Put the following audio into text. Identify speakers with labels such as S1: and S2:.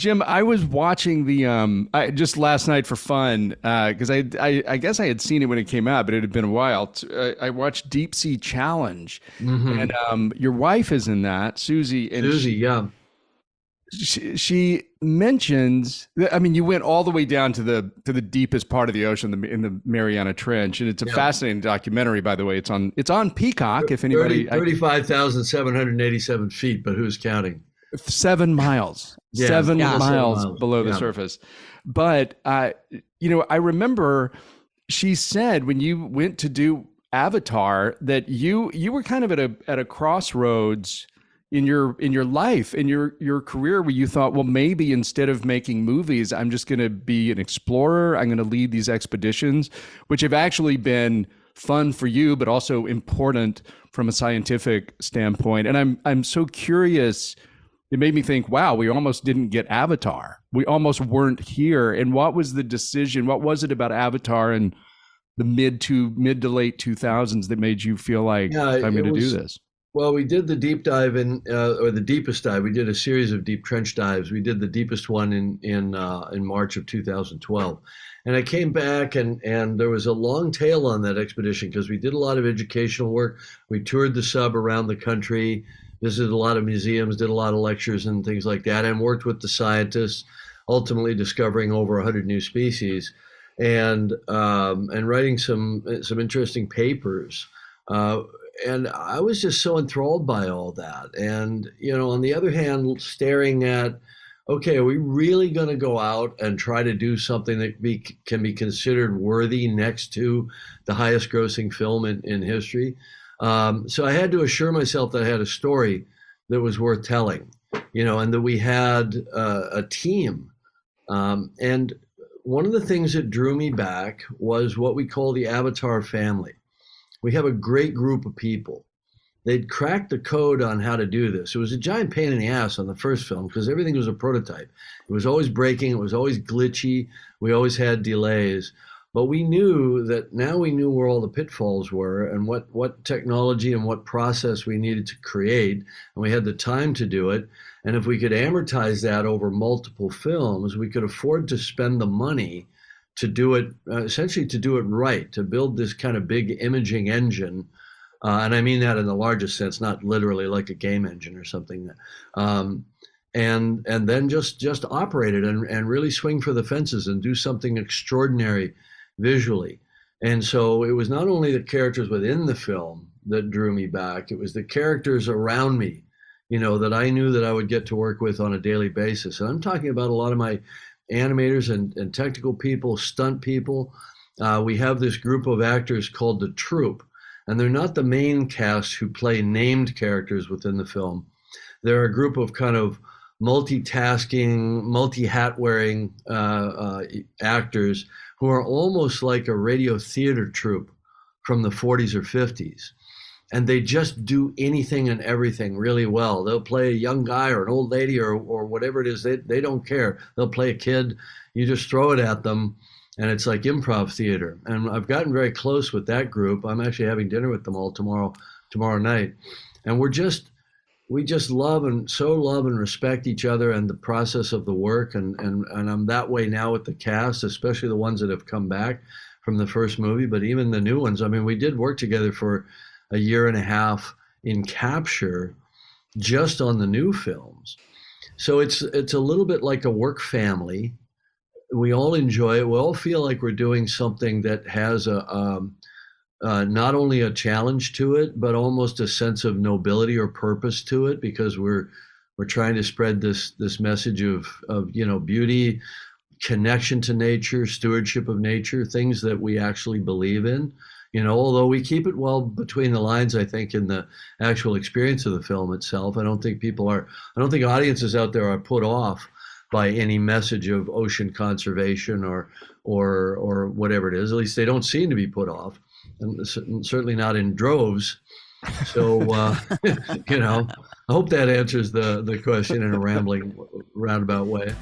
S1: Jim, I was watching just last night for fun because I guess I had seen it when it came out, but it had been a while. I watched Deep Sea Challenge, and your wife is in that, Susie, and
S2: Susie, yeah.
S1: She mentions that, I mean, you went all the way down to the deepest part of the ocean, in the Mariana Trench, and it's a fascinating documentary. By the way, it's on Peacock. If anybody,
S2: 35,787 feet, but who's counting?
S1: 7 miles,
S2: Yeah,
S1: 7 miles below the
S2: Yeah.
S1: surface. But I remember she said when you went to do Avatar that you were kind of at a crossroads in your life, in your career, where you thought, well, maybe instead of making movies, I'm just going to be an explorer. I'm going to lead these expeditions, which have actually been fun for you, but also important from a scientific standpoint. And I'm so curious. It made me think, wow, we almost didn't get Avatar. We almost weren't here. And what was the decision? What was it about Avatar in the mid to late 2000s that made you feel like I'm going to do this?
S2: Well, we did the deep dive or the deepest dive. We did a series of deep trench dives. We did the deepest one in March of 2012. And I came back and there was a long tail on that expedition because we did a lot of educational work. We toured the sub around the country, visited a lot of museums, did a lot of lectures and things like that, and worked with the scientists, ultimately discovering over 100 new species and writing some interesting papers. And I was just so enthralled by all that. And, on the other hand, staring at, okay, are we really going to go out and try to do something that can be considered worthy next to the highest grossing film in history? So I had to assure myself that I had a story that was worth telling, and that we had a team. And one of the things that drew me back was what we call the Avatar family. We have a great group of people. They'd cracked the code on how to do this. It was a giant pain in the ass on the first film because everything was a prototype. It was always breaking. It was always glitchy. We always had delays. But we knew where all the pitfalls were and what technology and what process we needed to create. And we had the time to do it. And if we could amortize that over multiple films, we could afford to spend the money to do it, essentially to do it right, to build this kind of big imaging engine. And I mean that in the largest sense, not literally like a game engine or something. And then just operate it and really swing for the fences and do something extraordinary visually. And so it was not only the characters within the film that drew me back, it was the characters around me, that I knew that I would get to work with on a daily basis. And I'm talking about a lot of my animators and technical people, stunt people. We have this group of actors called the troupe, and they're not the main cast who play named characters within the film. They're a group of kind of multitasking, multi-hat wearing actors who are almost like a radio theater troupe from the 40s or 50s. And they just do anything and everything really well. They'll play a young guy or an old lady or whatever it is. They don't care. They'll play a kid. You just throw it at them, and it's like improv theater. And I've gotten very close with that group. I'm actually having dinner with them all tomorrow night. And we just love and respect each other and the process of the work. And I'm that way now with the cast, especially the ones that have come back from the first movie, but even the new ones. I mean, we did work together for a year and a half in capture just on the new films. So it's a little bit like a work family. We all enjoy it. We all feel like we're doing something that has not only a challenge to it, but almost a sense of nobility or purpose to it, because we're trying to spread this message of beauty, connection to nature, stewardship of nature, things that we actually believe in. Although we keep it well between the lines, I think, in the actual experience of the film itself. I don't think audiences out there are put off by any message of ocean conservation or whatever it is. At least they don't seem to be put off, and certainly not in droves. So, I hope that answers the question in a rambling, roundabout way.